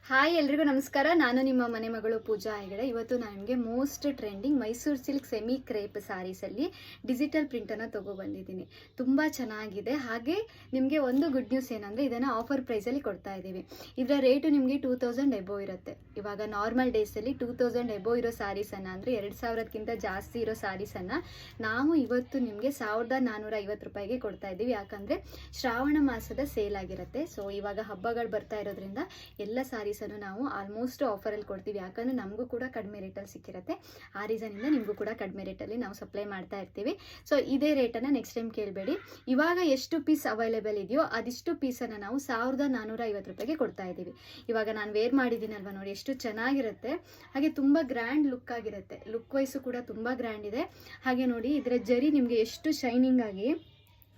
Hi ಎಲ್ರಿಗೂ ನಮಸ್ಕಾರ. ನಾನು ನಿಮ್ಮ ಮನೆ ಮಗಳು ಪೂಜಾ ಹೆಗಡೆ. ಇವತ್ತು ನಾನು ನಿಮಗೆ most trending Mysore silk semi crepe ಸ್ಯಾರೀಸಲ್ಲಿ ಡಿಜಿಟಲ್ ಪ್ರಿಂಟನ್ನು ತೊಗೊಬಂದಿದ್ದೀನಿ. ತುಂಬ ಚೆನ್ನಾಗಿದೆ. ಹಾಗೆ ನಿಮಗೆ ಒಂದು ಗುಡ್ ನ್ಯೂಸ್ ಏನಂದರೆ ಇದನ್ನು ಆಫರ್ ಪ್ರೈಸಲ್ಲಿ ಕೊಡ್ತಾ ಇದ್ದೀವಿ. ಇದರ ರೇಟು ನಿಮಗೆ 2000 ಎಬೋ ಇರುತ್ತೆ. ಇವಾಗ ನಾರ್ಮಲ್ ಡೇಸಲ್ಲಿ 2000 ಎಬೋ ಇರೋ ಸ್ಯಾರೀಸನ್ನು ಅಂದರೆ 2000ಕ್ಕಿಂತ ಜಾಸ್ತಿ ಇರೋ ಸ್ಯಾರೀಸನ್ನು ನಾವು ಇವತ್ತು ನಿಮಗೆ 1450 ರೂಪಾಯಿಗೆ ಕೊಡ್ತಾ ಇದ್ದೀವಿ. ಯಾಕಂದರೆ ಶ್ರಾವಣ ಮಾಸದ ಸೇಲ್ ಆಗಿರುತ್ತೆ. ಸೊ ಇವಾಗ ಹಬ್ಬಗಳು ಬರ್ತಾ ಇರೋದ್ರಿಂದ ಎಲ್ಲ ಸ್ಯಾರೀಸನ್ನು ನಾವು ಆಲ್ಮೋಸ್ಟ್ ಆಫರಲ್ಲಿ ಕೊಡ್ತೀವಿ. ಯಾಕಂದರೆ ನಮಗೂ ಕೂಡ ಕಡಿಮೆ ರೇಟಲ್ಲಿ ಸಿಕ್ಕಿರುತ್ತೆ. ಆ ರೀಸನಿಂದ ನಿಮಗೂ ಕೂಡ ಕಡಿಮೆ ರೇಟಲ್ಲಿ ನಾವು ಸಪ್ಲೈ ಮಾಡ್ತಾ ಇರ್ತೀವಿ. ಸೊ ಇದೇ ರೇಟನ್ನು ನೆಕ್ಸ್ಟ್ ಟೈಮ್ ಕೇಳಬೇಡಿ. ಇವಾಗ ಎಷ್ಟು ಪೀಸ್ ಅವೈಲೇಬಲ್ ಇದೆಯೋ ಅದಿಷ್ಟು ಪೀಸನ್ನು ನಾವು 1450 ರೂಪಾಯಿಗೆ ಕೊಡ್ತಾ ಇದ್ದೀವಿ. ಇವಾಗ ನಾನು ವೇರ್ ಮಾಡಿದ್ದೀನಲ್ವ, ನೋಡಿ ಎಷ್ಟು ಚೆನ್ನಾಗಿರುತ್ತೆ. ಹಾಗೆ ತುಂಬ ಗ್ರ್ಯಾಂಡ್ ಲುಕ್ ಆಗಿರುತ್ತೆ. ಲುಕ್ ವೈಸು ಕೂಡ ತುಂಬ ಗ್ರ್ಯಾಂಡ್ ಇದೆ. ಹಾಗೆ ನೋಡಿ ಇದರ ಜರಿ ನಿಮಗೆ ಎಷ್ಟು ಶೈನಿಂಗ್ ಆಗಿ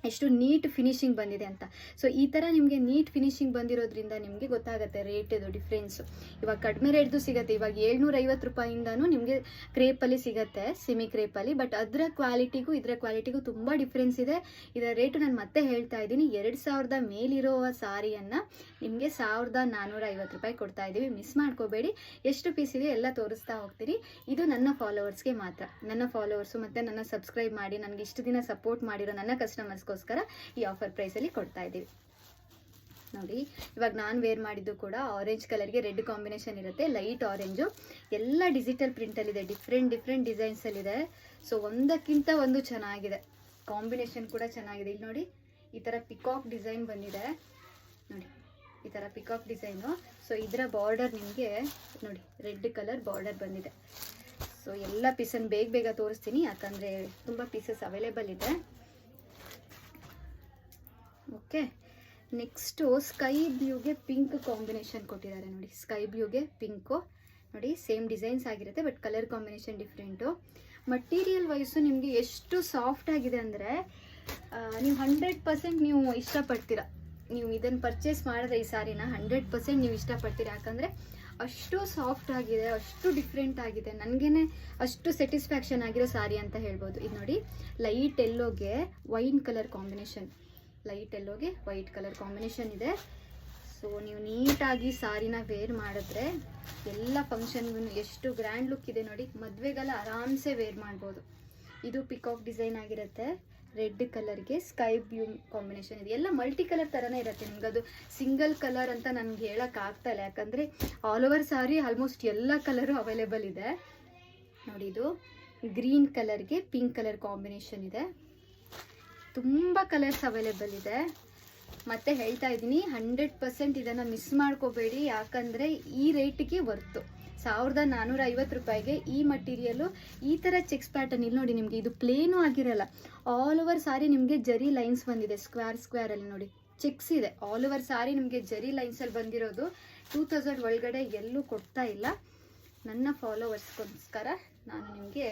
ಎಷ್ಟು ನೀಟ್ ಫಿನಿಶಿಂಗ್ ಬಂದಿದೆ ಅಂತ. ಸೊ ಈ ಥರ ನಿಮಗೆ ನೀಟ್ ಫಿನಿಶಿಂಗ್ ಬಂದಿರೋದ್ರಿಂದ ನಿಮಗೆ ಗೊತ್ತಾಗುತ್ತೆ ರೇಟದು ಡಿಫ್ರೆನ್ಸು. ಇವಾಗ ಕಡಿಮೆ ರೇಟ್ದು ಸಿಗುತ್ತೆ. ಇವಾಗ 750 ರೂಪಾಯಿಂದನೂ ನಿಮಗೆ ಕ್ರೇಪಲ್ಲಿ ಸಿಗುತ್ತೆ, ಸೆಮಿ ಕ್ರೇಪಲ್ಲಿ. ಬಟ್ ಅದರ ಕ್ವಾಲಿಟಿಗೂ ಇದರ ಕ್ವಾಲಿಟಿಗೂ ತುಂಬ ಡಿಫ್ರೆನ್ಸ್ ಇದೆ. ಇದರ ರೇಟು ನಾನು ಮತ್ತೆ ಹೇಳ್ತಾ ಇದ್ದೀನಿ, 2000 ಮೇಲಿರೋ ಸಾರಿಯನ್ನು ನಿಮಗೆ 1450 ರೂಪಾಯಿ ಕೊಡ್ತಾ ಇದ್ದೀವಿ. ಮಿಸ್ ಮಾಡ್ಕೋಬೇಡಿ. ಎಷ್ಟು ಪೀಸ್ ಇದೆ ಎಲ್ಲ ತೋರಿಸ್ತಾ ಹೋಗ್ತೀನಿ. ಇದು ನನ್ನ ಫಾಲೋವರ್ಸ್ಗೆ ಮಾತ್ರ. ನನ್ನ ಫಾಲೋವರ್ಸು ಮತ್ತು ನನ್ನ ಸಬ್ಸ್ಕ್ರೈಬ್ ಮಾಡಿ ನನಗೆ ಇಷ್ಟು ದಿನ ಸಪೋರ್ಟ್ ಮಾಡಿರೋ ನನ್ನ ಕಸ್ಟಮರ್ಸ್ಗೋಸ್ಕರ ಈ ಆಫರ್ ಪ್ರೈಸಲ್ಲಿ ಕೊಡ್ತಾ ಇದ್ದೀವಿ. ನೋಡಿ ಇವಾಗ ನಾನು ವೇರ್ ಮಾಡಿದ್ದು ಕೂಡ ಆರೆಂಜ್ ಕಲರ್ಗೆ ರೆಡ್ ಕಾಂಬಿನೇಷನ್ ಇರುತ್ತೆ, ಲೈಟ್ ಆರೆಂಜು. ಎಲ್ಲ ಡಿಜಿಟಲ್ ಪ್ರಿಂಟಲ್ಲಿದೆ, ಡಿಫ್ರೆಂಟ್ ಡಿಸೈನ್ಸಲ್ಲಿದೆ. ಸೊ ಒಂದಕ್ಕಿಂತ ಒಂದು ಚೆನ್ನಾಗಿದೆ. ಕಾಂಬಿನೇಷನ್ ಕೂಡ ಚೆನ್ನಾಗಿದೆ. ಇಲ್ಲಿ ನೋಡಿ ಈ ಥರ ಪಿಕಾಕ್ ಡಿಸೈನ್ ಬಂದಿದೆ. ನೋಡಿ ಈ ಥರ ಪಿಕಾಕ್ ಡಿಸೈನು. ಸೊ ಇದರ ಬಾರ್ಡರ್ ನಿಮಗೆ ನೋಡಿ ರೆಡ್ ಕಲರ್ ಬಾರ್ಡರ್ ಬಂದಿದೆ. ಸೊ ಎಲ್ಲ ಪೀಸನ್ನು ಬೇಗ ತೋರಿಸ್ತೀನಿ, ಯಾಕಂದರೆ ತುಂಬ ಪೀಸಸ್ ಅವೈಲೇಬಲ್ ಇದೆ. ಓಕೆ, ನೆಕ್ಸ್ಟು ಸ್ಕೈ ಬ್ಲೂಗೆ ಪಿಂಕ್ ಕಾಂಬಿನೇಷನ್ ಕೊಟ್ಟಿದ್ದಾರೆ. ನೋಡಿ ಸ್ಕೈ ಬ್ಲೂಗೆ ಪಿಂಕು ನೋಡಿ ಸೇಮ್ ಡಿಸೈನ್ಸ್ ಆಗಿರುತ್ತೆ, but colour combination different. Material wise ನಿಮಗೆ ಎಷ್ಟು ಸಾಫ್ಟ್ ಆಗಿದೆ ಅಂದರೆ ನೀವು 100% ನೀವು ಇಷ್ಟಪಡ್ತೀರ. ನೀವು ಇದನ್ನು ಪರ್ಚೇಸ್ ಮಾಡಿದ್ರೆ ಈ ಸಾರಿನ 100% ನೀವು ಇಷ್ಟಪಡ್ತೀರ. ಯಾಕಂದರೆ ಅಷ್ಟು ಸಾಫ್ಟ್ ಆಗಿದೆ, ಅಷ್ಟು ಡಿಫ್ರೆಂಟ್ ಆಗಿದೆ. ನನಗೇನೆ ಅಷ್ಟು ಸ್ಯಾಟಿಸ್ಫ್ಯಾಕ್ಷನ್ ಆಗಿರೋ ಸಾರಿ ಅಂತ ಹೇಳ್ಬೋದು. ಇದು ನೋಡಿ ಲೈಟ್ ಎಲ್ಲೋಗೆ ವೈನ್ ಕಲರ್ ಕಾಂಬಿನೇಷನ್, ಲೈಟ್ ಎಲ್ಲೋಗೆ ವೈಟ್ ಕಲರ್ ಕಾಂಬಿನೇಷನ್ ಇದೆ. ಸೊ ನೀವು ನೀಟಾಗಿ ಸಾರಿನ ವೇರ್ ಮಾಡಿದ್ರೆ ಎಲ್ಲ ಫಂಕ್ಷನ್ಗೂ ಎಷ್ಟು ಗ್ರ್ಯಾಂಡ್ ಲುಕ್ ಇದೆ ನೋಡಿ. ಮದುವೆಗೆಲ್ಲ ಆರಾಮ್ಸೆ ವೇರ್ ಮಾಡ್ಬೋದು. ಇದು ಪಿಕಾಕ್ ಡಿಸೈನ್ ಆಗಿರುತ್ತೆ. ರೆಡ್ ಕಲರ್ಗೆ ಸ್ಕೈ ಬ್ಲೂ ಕಾಂಬಿನೇಷನ್ ಇದೆ. ಎಲ್ಲ ಮಲ್ಟಿ ಕಲರ್ ಥರನೇ ಇರುತ್ತೆ. ನಿಮ್ಗೆ ಅದು ಸಿಂಗಲ್ ಕಲರ್ ಅಂತ ನನಗೆ ಹೇಳೋಕ್ಕಾಗ್ತಾಯಿಲ್ಲ, ಯಾಕಂದರೆ ಆಲ್ ಓವರ್ ಸಾರಿ ಆಲ್ಮೋಸ್ಟ್ ಎಲ್ಲ ಕಲರು ಅವೈಲೇಬಲ್ ಇದೆ. ನೋಡಿ ಇದು ಗ್ರೀನ್ ಕಲರ್ಗೆ ಪಿಂಕ್ ಕಲರ್ ಕಾಂಬಿನೇಷನ್ ಇದೆ. ತುಂಬ ಕಲರ್ಸ್ ಅವೈಲೇಬಲ್ ಇದೆ. ಮತ್ತೆ ಹೇಳ್ತಾ ಇದ್ದೀನಿ, 100% ಇದನ್ನು ಮಿಸ್ ಮಾಡ್ಕೋಬೇಡಿ. ಯಾಕಂದರೆ ಈ ರೇಟಿಗೆ ವರ್ತು. 1450 ರೂಪಾಯಿಗೆ ಈ ಮಟೀರಿಯಲು ಈ ಥರ ಚೆಕ್ಸ್ ಪ್ಯಾಟರ್ನ್. ಇಲ್ಲಿ ನೋಡಿ ನಿಮಗೆ ಇದು ಪ್ಲೇನು ಆಗಿರಲ್ಲ. ಆಲ್ ಓವರ್ ಸಾರಿ ನಿಮಗೆ ಜರಿ ಲೈನ್ಸ್ ಬಂದಿದೆ. ಸ್ಕ್ವೇರಲ್ಲಿ ನೋಡಿ ಚೆಕ್ಸ್ ಇದೆ. ಆಲ್ ಓವರ್ ಸಾರಿ ನಿಮಗೆ ಜರಿ ಲೈನ್ಸಲ್ಲಿ ಬಂದಿರೋದು. 2000 ಒಳಗಡೆ ಎಲ್ಲೂ ಕೊಡ್ತಾ ಇಲ್ಲ. ನನ್ನ ಫಾಲೋವರ್ಸ್ಗೋಸ್ಕರ ನಾನು ನಿಮಗೆ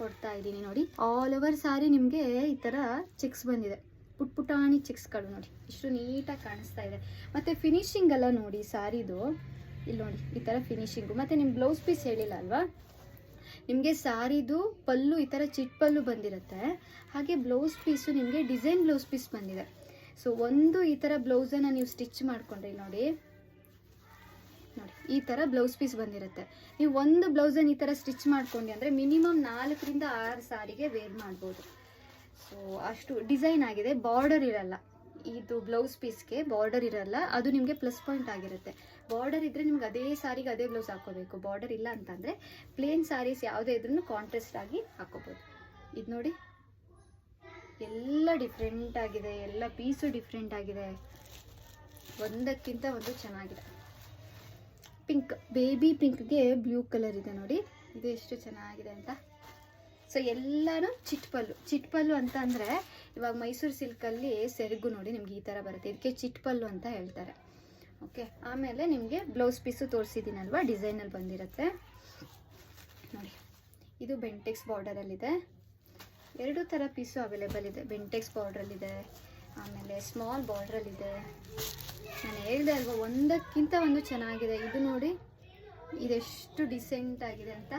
ಕೊಡ್ತಾ ಇದ್ದೀನಿ. ನೋಡಿ ಆಲ್ ಓವರ್ ಸಾರಿ ನಿಮಗೆ ಈ ಥರ ಚೆಕ್ಸ್ ಬಂದಿದೆ. ಪುಟಾಣಿ ಚೆಕ್ಸ್ಗಳು ನೋಡಿ ಇಷ್ಟು ನೀಟಾಗಿ ಕಾಣಿಸ್ತಾ ಇದೆ. ಮತ್ತು ಫಿನಿಶಿಂಗ್ ಎಲ್ಲ ನೋಡಿ ಸಾರಿದು. ಇಲ್ಲಿ ನೋಡಿ ಈ ಥರ ಫಿನಿಶಿಂಗು. ಮತ್ತು ನಿಮ್ಮ ಬ್ಲೌಸ್ ಪೀಸ್ ಹೇಳಿಲ್ಲ ಅಲ್ವಾ, ನಿಮಗೆ ಸಾರಿದು ಪಲ್ಲು ಈ ಥರ ಚಿಟ್ ಪಲ್ಲು ಬಂದಿರುತ್ತೆ. ಹಾಗೆ ಬ್ಲೌಸ್ ಪೀಸು ನಿಮಗೆ ಡಿಸೈನ್ ಬ್ಲೌಸ್ ಪೀಸ್ ಬಂದಿದೆ. ಸೊ ಒಂದು ಈ ಥರ ಬ್ಲೌಸನ್ನು ನೀವು ಸ್ಟಿಚ್ ಮಾಡಿಕೊಂಡ್ರಿ ನೋಡಿ ಈ ಥರ ಬ್ಲೌಸ್ ಪೀಸ್ ಬಂದಿರುತ್ತೆ. ನೀವು ಒಂದು ಬ್ಲೌಸನ್ನು ಈ ಥರ ಸ್ಟಿಚ್ ಮಾಡ್ಕೊಂಡಿ ಅಂದರೆ ಮಿನಿಮಮ್ 4 ರಿಂದ 6 ಸಾರಿಗೆ ವೇರ್ ಮಾಡ್ಬೋದು. ಸೊ ಅಷ್ಟು ಡಿಸೈನ್ ಆಗಿದೆ. ಬಾರ್ಡರ್ ಇರಲ್ಲ, ಇದು ಬ್ಲೌಸ್ ಪೀಸ್ಗೆ ಬಾರ್ಡರ್ ಇರಲ್ಲ. ಅದು ನಿಮಗೆ ಪ್ಲಸ್ ಪಾಯಿಂಟ್ ಆಗಿರುತ್ತೆ. ಬಾರ್ಡರ್ ಇದ್ದರೆ ನಿಮ್ಗೆ ಅದೇ ಸಾರಿಗೆ ಅದೇ ಬ್ಲೌಸ್ ಹಾಕೋಬೇಕು. ಬಾರ್ಡರ್ ಇಲ್ಲ ಅಂತಂದರೆ ಪ್ಲೇನ್ ಸಾರೀಸ್ ಯಾವುದೇ ಇದ್ರೂ ಕಾಂಟ್ರಾಸ್ಟ್ ಆಗಿ ಹಾಕೋಬೋದು. ಇದು ನೋಡಿ ಎಲ್ಲ ಡಿಫ್ರೆಂಟ್ ಆಗಿದೆ. ಎಲ್ಲ ಪೀಸು ಡಿಫ್ರೆಂಟ್ ಆಗಿದೆ. ಒಂದಕ್ಕಿಂತ ಒಂದು ಚೆನ್ನಾಗಿದೆ. ಪಿಂಕ್, ಬೇಬಿ ಪಿಂಕ್ಗೆ ಬ್ಲೂ ಕಲರ್ ಇದೆ ನೋಡಿ. ಇದು ಎಷ್ಟು ಚೆನ್ನಾಗಿದೆ ಅಂತ. ಸೊ ಎಲ್ಲನೂ ಚಿಟ್ ಪಲ್ಲು ಅಂತ ಅಂದರೆ ಇವಾಗ ಮೈಸೂರು ಸಿಲ್ಕಲ್ಲಿ ಸೆರಗು ನೋಡಿ ನಿಮ್ಗೆ ಈ ಥರ ಬರುತ್ತೆ. ಇದಕ್ಕೆ ಚಿಟ್ ಪಲ್ಲು ಅಂತ ಹೇಳ್ತಾರೆ. ಓಕೆ, ಆಮೇಲೆ ನಿಮಗೆ ಬ್ಲೌಸ್ ಪೀಸು ತೋರಿಸಿದ್ದೀನಲ್ವ, ಡಿಸೈನಲ್ಲಿ ಬಂದಿರುತ್ತೆ ನೋಡಿ. ಇದು ಬೆಂಟೆಕ್ಸ್ ಬಾರ್ಡರಲ್ಲಿದೆ. 2 ಥರ ಪೀಸು ಅವೈಲೇಬಲ್ ಇದೆ. ಬೆಂಟೆಕ್ಸ್ ಬಾರ್ಡ್ರಲ್ಲಿದೆ, ಆಮೇಲೆ ಸ್ಮಾಲ್ ಬಾರ್ಡ್ರಲ್ಲಿದೆ. ನಾನು ಹೇಳಿದೆ ಅಲ್ವಾ, ಒಂದಕ್ಕಿಂತ ಒಂದು ಚೆನ್ನಾಗಿದೆ. ಇದು ನೋಡಿ ಇದೆಷ್ಟು ಡಿಸೆಂಟ್ ಆಗಿದೆ ಅಂತ.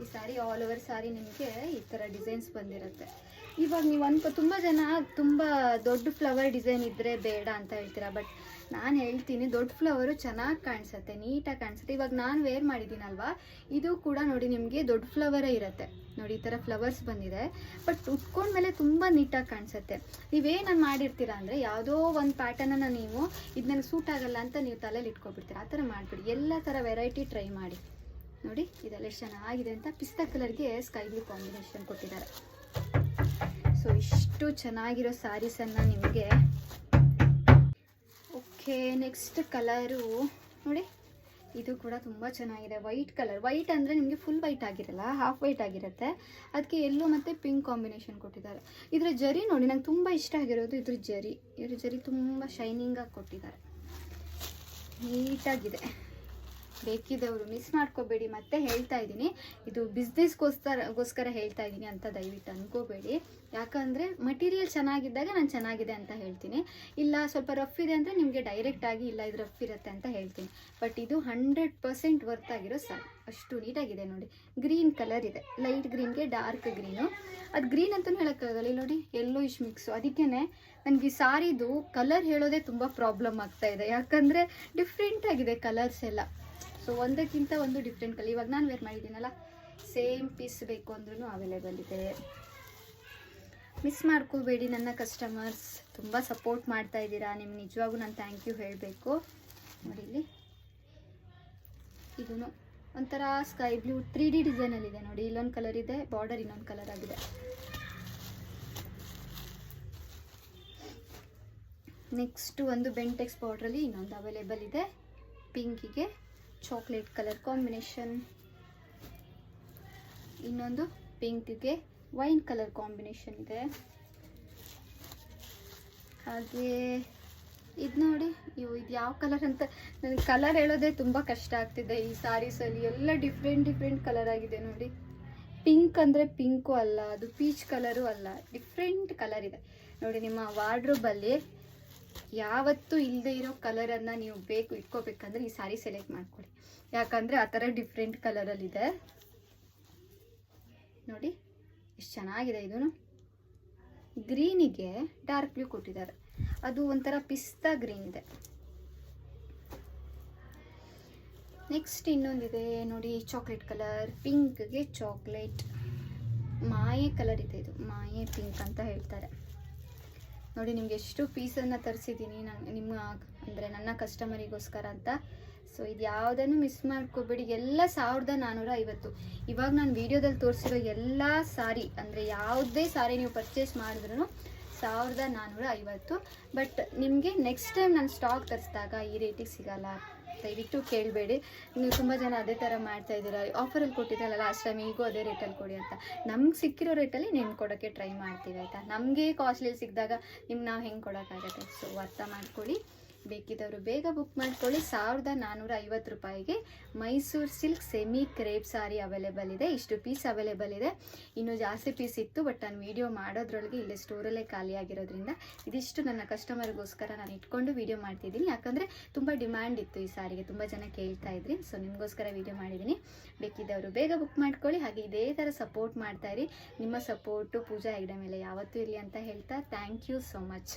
ಈ ಸಾರಿ ಆಲ್ ಓವರ್ ಸಾರಿ ನಿಮಗೆ ಈ ಥರ ಡಿಸೈನ್ಸ್ ಬಂದಿರುತ್ತೆ. ಇವಾಗ ನೀವು ತುಂಬ ಜನ ತುಂಬ ದೊಡ್ಡ ಫ್ಲವರ್ ಡಿಸೈನ್ ಇದ್ದರೆ ಬೇಡ ಅಂತ ಹೇಳ್ತೀರಾ, ಬಟ್ ನಾನು ಹೇಳ್ತೀನಿ ದೊಡ್ಡ ಫ್ಲವರು ಚೆನ್ನಾಗಿ ಕಾಣಿಸುತ್ತೆ, ನೀಟಾಗಿ ಕಾಣಿಸುತ್ತೆ. ಇವಾಗ ನಾನು ವೇರ್ ಮಾಡಿದ್ದೀನಲ್ವಾ, ಇದು ಕೂಡ ನೋಡಿ ನಿಮಗೆ ದೊಡ್ಡ ಫ್ಲವರೇ ಇರುತ್ತೆ. ನೋಡಿ ಈ ಥರ ಫ್ಲವರ್ಸ್ ಬಂದಿದೆ, ಬಟ್ ಉಟ್ಕೊಂಡ್ಮೇಲೆ ತುಂಬ ನೀಟಾಗಿ ಕಾಣಿಸುತ್ತೆ. ನೀವೇನು ಮಾಡಿರ್ತೀರಾ ಅಂದರೆ ಯಾವುದೋ ಒಂದು ಪ್ಯಾಟರ್ನನ್ನು ನೀವು ಇದು ನನಗೆ ಸೂಟ್ ಆಗಲ್ಲ ಅಂತ ನೀವು ತಲೆಯಲ್ಲಿ ಇಟ್ಕೊಬಿಡ್ತೀರ. ಆ ಥರ ಮಾಡಿಬಿಡಿ, ಎಲ್ಲ ಥರ ವೆರೈಟಿ ಟ್ರೈ ಮಾಡಿ. ನೋಡಿ ಇದೆಲ್ಲ ಎಷ್ಟು ಚೆನ್ನಾಗಿದೆ ಅಂತ. ಪಿಸ್ತಾ ಕಲರ್ಗೆ ಸ್ಕೈ ಬ್ಲೂ ಕಾಂಬಿನೇಷನ್ ಕೊಟ್ಟಿದ್ದಾರೆ. ಸೊ ಇಷ್ಟು ಚೆನ್ನಾಗಿರೋ ಸ್ಯಾರೀಸನ್ನು ನಿಮಗೆ. ಓಕೆ, ನೆಕ್ಸ್ಟ್ ಕಲರು ನೋಡಿ, ಇದು ಕೂಡ ತುಂಬ ಚೆನ್ನಾಗಿದೆ. White colour. ವೈಟ್ ಅಂದರೆ ನಿಮಗೆ ಫುಲ್ ವೈಟ್ ಆಗಿರಲ್ಲ, ಹಾಫ್ ವೈಟ್ ಆಗಿರುತ್ತೆ. ಅದಕ್ಕೆ ಯೆಲ್ಲೋ ಮತ್ತು ಪಿಂಕ್ ಕಾಂಬಿನೇಷನ್ ಕೊಟ್ಟಿದ್ದಾರೆ. ಇದರ ಜರಿ ನೋಡಿ, ನಂಗೆ ತುಂಬ ಇಷ್ಟ ಆಗಿರೋದು ಇದ್ರ ಜರಿ ತುಂಬ ಶೈನಿಂಗಾಗಿ ಕೊಟ್ಟಿದ್ದಾರೆ, ನೀಟಾಗಿದೆ. ಬೇಕಿದ್ದವರು ಮಿಸ್ ಮಾಡ್ಕೋಬೇಡಿ. ಮತ್ತೆ ಹೇಳ್ತಾ ಇದ್ದೀನಿ, ಇದು ಬಿಸ್ನೆಸ್ಗೋಸ್ಕರ ಹೇಳ್ತಾ ಇದ್ದೀನಿ ಅಂತ ದಯವಿಟ್ಟು ಅನ್ಕೋಬೇಡಿ. ಯಾಕಂದರೆ ಮಟೀರಿಯಲ್ ಚೆನ್ನಾಗಿದ್ದಾಗ ನಾನು ಚೆನ್ನಾಗಿದೆ ಅಂತ ಹೇಳ್ತೀನಿ, ಇಲ್ಲ ಸ್ವಲ್ಪ ರಫ್ ಇದೆ ಅಂದರೆ ನಿಮಗೆ ಡೈರೆಕ್ಟಾಗಿ ಇಲ್ಲ ಇದು ರಫ್ ಇರುತ್ತೆ ಅಂತ ಹೇಳ್ತೀನಿ. ಬಟ್ ಇದು 100% ವರ್ತ್ ಆಗಿರೋ ಸಾರಿ. ಅಷ್ಟು ನೀಟಾಗಿದೆ ನೋಡಿ. ಗ್ರೀನ್ ಕಲರ್ ಇದೆ, ಲೈಟ್ ಗ್ರೀನ್ಗೆ ಡಾರ್ಕ್ ಗ್ರೀನು. ಅದು ಗ್ರೀನ್ ಅಂತಲೂ ಹೇಳೋಕ್ಕಾಗಲ್ಲ, ನೋಡಿ ಎಲ್ಲೋ ಇಶ್ ಮಿಕ್ಸು. ಅದಕ್ಕೇ ನನಗೆ ಈ ಸಾರಿದು ಕಲರ್ ಹೇಳೋದೇ ತುಂಬ ಪ್ರಾಬ್ಲಮ್ ಆಗ್ತಾ ಇದೆ, ಯಾಕಂದರೆ ಡಿಫ್ರೆಂಟ್ ಆಗಿದೆ ಕಲರ್ಸ್ ಎಲ್ಲ. ಸೊ ಒಂದಕ್ಕಿಂತ ಒಂದು ಡಿಫ್ರೆಂಟ್ ಕಲರ್. ಇವಾಗ ನಾನು ವೇರ್ ಮಾಡಿದ್ದೀನಲ್ಲ, ಸೇಮ್ ಪೀಸ್ ಬೇಕು ಅಂದ್ರೂ ಅವೈಲೇಬಲ್ ಇದೆ. ಮಿಸ್ ಮಾಡ್ಕೋಬೇಡಿ. ನನ್ನ ಕಸ್ಟಮರ್ಸ್ ತುಂಬ ಸಪೋರ್ಟ್ ಮಾಡ್ತಾ ಇದ್ದೀರಾ, ನಿಮ್ಗೆ ನಿಜವಾಗೂ ನಾನು ಥ್ಯಾಂಕ್ ಯು ಹೇಳಬೇಕು. ನೋಡಿ ಇಲ್ಲಿ ಇದೂ ಒಂಥರ ಸ್ಕೈ ಬ್ಲೂ 3D ಡಿಸೈನಲ್ಲಿದೆ ನೋಡಿ. ಇಲ್ಲೊಂದು ಕಲರ್ ಇದೆ, ಬಾರ್ಡರ್ ಇನ್ನೊಂದು ಕಲರ್ ಆಗಿದೆ. ನೆಕ್ಸ್ಟ್ ಒಂದು ಬೆಂಟೆಕ್ಸ್ ಬಾರ್ಡ್ರಲ್ಲಿ ಇನ್ನೊಂದು ಅವೈಲೇಬಲ್ ಇದೆ. ಪಿಂಕಿಗೆ ಚಾಕ್ಲೇಟ್ ಕಲರ್ ಕಾಂಬಿನೇಷನ್, ಇನ್ನೊಂದು ಪಿಂಕ್ಗೆ ವೈನ್ ಕಲರ್ ಕಾಂಬಿನೇಷನ್ ಇದೆ. ಹಾಗೆ ಇದು ನೋಡಿ, ಇದು ಯಾವ ಕಲರ್ ಅಂತ ನನಗೆ ಕಲರ್ ಹೇಳೋದೇ ತುಂಬ ಕಷ್ಟ ಆಗ್ತಿದೆ. ಈ ಸ್ಯಾರೀಸಲ್ಲಿ ಎಲ್ಲ ಡಿಫ್ರೆಂಟ್ ಕಲರ್ ಆಗಿದೆ ನೋಡಿ. ಪಿಂಕ್ ಅಂದರೆ ಪಿಂಕು ಅಲ್ಲ, ಅದು ಪೀಚ್ ಕಲರು ಅಲ್ಲ, ಡಿಫ್ರೆಂಟ್ ಕಲರ್ ಇದೆ ನೋಡಿ. ನಿಮ್ಮ ವಾರ್ಡ್ರೋಬಲ್ಲಿ ಯಾವತ್ತೂ ಇಲ್ಲದೆ ಇರೋ ಕಲರನ್ನು ನೀವು ಇಟ್ಕೋಬೇಕಂದ್ರೆ ಈ ಸ್ಯಾರಿ ಸೆಲೆಕ್ಟ್ ಮಾಡ್ಕೊಳ್ಳಿ. ಯಾಕಂದರೆ ಆ ಥರ ಡಿಫ್ರೆಂಟ್ ಕಲರಲ್ಲಿದೆ ನೋಡಿ. ಎಷ್ಟು ಚೆನ್ನಾಗಿದೆ. ಇದೂ ಗ್ರೀನಿಗೆ ಡಾರ್ಕ್ ಬ್ಲೂ ಕೊಟ್ಟಿದ್ದಾರೆ, ಅದು ಒಂಥರ ಪಿಸ್ತಾ ಗ್ರೀನ್ ಇದೆ. ನೆಕ್ಸ್ಟ್ ಇನ್ನೊಂದಿದೆ ನೋಡಿ, ಚಾಕ್ಲೇಟ್ ಕಲರ್. ಪಿಂಕ್ಗೆ ಚಾಕ್ಲೇಟ್ ಮಾಯೆ ಕಲರ್ ಇದೆ, ಇದು ಮಾಯೆ ಪಿಂಕ್ ಅಂತ ಹೇಳ್ತಾರೆ ನೋಡಿ. ನಿಮ್ಗೆ ಎಷ್ಟು ಪೀಸನ್ನು ತರಿಸಿದ್ದೀನಿ ಅಂದರೆ ನನ್ನ ಕಸ್ಟಮರಿಗೋಸ್ಕರ ಅಂತ. ಸೊ ಇದು ಯಾವುದನ್ನು ಮಿಸ್ ಮಾಡ್ಕೋಬೇಡಿ. ಎಲ್ಲ 1450. ಇವಾಗ ನಾನು ವಿಡಿಯೋದಲ್ಲಿ ತೋರಿಸಿರೋ ಎಲ್ಲ ಸಾರಿ ಅಂದರೆ ಯಾವುದೇ ಸಾರಿ ನೀವು ಪರ್ಚೇಸ್ ಮಾಡಿದ್ರೂ 1450. ಬಟ್ ನಿಮಗೆ ನೆಕ್ಸ್ಟ್ ಟೈಮ್ ನಾನು ಸ್ಟಾಕ್ ತರಿಸಿದಾಗ ಈ ರೇಟಿಗೆ ಸಿಗಲ್ಲ, ದಯವಿಟ್ಟು ಕೇಳಬೇಡಿ. ನೀವು ತುಂಬ ಜನ ಅದೇ ಥರ ಮಾಡ್ತಾಯಿದ್ದೀರಾ, ಆಫರಲ್ಲಿ ಕೊಟ್ಟಿದ್ದಲ್ಲ ಲಾಸ್ಟ್ ಟೈಮ್, ಈಗೂ ಅದೇ ರೇಟಲ್ಲಿ ಕೊಡಿ ಅಂತ. ನಮ್ಗೆ ಸಿಕ್ಕಿರೋ ರೇಟಲ್ಲಿ ನಿಮ್ಗೆ ಕೊಡೋಕ್ಕೆ ಟ್ರೈ ಮಾಡ್ತೀವಿ ಆಯಿತಾ. ನಮಗೆ ಕಾಸ್ಟ್ಲಿ ಸಿಕ್ಕಿದಾಗ ನಿಮ್ಗೆ ನಾವು ಹೆಂಗೆ ಕೊಡೋಕ್ಕಾಗತ್ತೆ. ಸೊ ಅರ್ಥ ಮಾಡ್ಕೊಳ್ಳಿ. ಬೇಕಿದ್ದವರು ಬೇಗ ಬುಕ್ ಮಾಡ್ಕೊಳ್ಳಿ. 1450 ರೂಪಾಯಿಗೆ ಮೈಸೂರು ಸಿಲ್ಕ್ ಸೆಮಿ ಕ್ರೇಪ್ ಸಾರಿ ಅವೈಲೇಬಲ್ ಇದೆ. ಇಷ್ಟು ಪೀಸ್ ಅವೈಲೇಬಲ್ ಇದೆ, ಇನ್ನೂ ಜಾಸ್ತಿ ಪೀಸ್ ಇತ್ತು, ಬಟ್ ನಾನು ವಿಡಿಯೋ ಮಾಡೋದ್ರೊಳಗೆ ಇಲ್ಲೇ ಸ್ಟೋರಲ್ಲೇ ಖಾಲಿ ಆಗಿರೋದ್ರಿಂದ ಇದಿಷ್ಟು ನನ್ನ ಕಸ್ಟಮರ್ಗೋಸ್ಕರ ನಾನು ಇಟ್ಕೊಂಡು ವಿಡಿಯೋ ಮಾಡ್ತಿದ್ದೀನಿ. ಯಾಕಂದರೆ ತುಂಬ ಡಿಮ್ಯಾಂಡ್ ಇತ್ತು ಈ ಸಾರಿಗೆ, ತುಂಬ ಜನ ಕೇಳ್ತಾ ಇದ್ರಿ. ಸೊ ನಿಮಗೋಸ್ಕರ ವಿಡಿಯೋ ಮಾಡಿದ್ದೀನಿ. ಬೇಕಿದ್ದವರು ಬೇಗ ಬುಕ್ ಮಾಡ್ಕೊಳ್ಳಿ. ಹಾಗೆ ಇದೇ ಥರ ಸಪೋರ್ಟ್ ಮಾಡ್ತಾಯಿರಿ. ನಿಮ್ಮ ಸಪೋರ್ಟು ಪೂಜಾ ಹೆಗ್ಡೆ ಮೇಲೆ ಯಾವತ್ತೂ ಇರಲಿ ಅಂತ ಹೇಳ್ತಾ ಥ್ಯಾಂಕ್ ಯು ಸೋ ಮಚ್.